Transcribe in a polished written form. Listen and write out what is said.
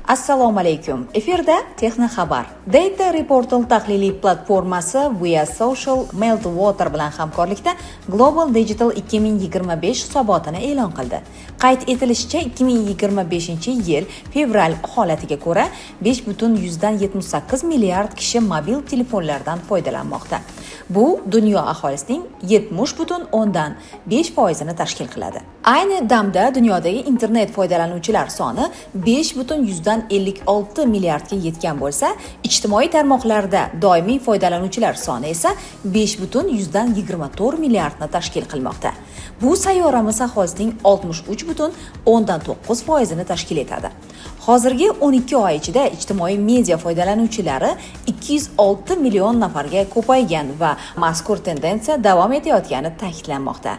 Assalomu alaykum. Efirda Texno xabar. Data Reportal tahliliy platformasi Via Social Meltwater bilan hamkorlikda Global Digital 2025 hisobotini e'lon qildi. Qayd etilishicha, 2025-yil fevral holatiga ko'ra 5,78 milliard kishi mobil telefonlardan foydalanmoqda. Bu dunyo aholisining 70,5% ni tashkil qiladi. Ayni damda dunyodagi internet foydalanuvchilar soni 5,56 milliardga yetgan bo'lsa, ijtimoiy tarmoqlarda doimiy foydalanuvchilar soni esa 5,24 milliardni tashkil qilmoqda. Bu sayyoramiz aholisining 63,9% ni tashkil etadi. Hozirgi 12 oy ichida ijtimoiy media foydalanuvchilari 206 million nafarga ko'paygan va mazkur tendensiya davom etayotgani ta'kidlanmoqda.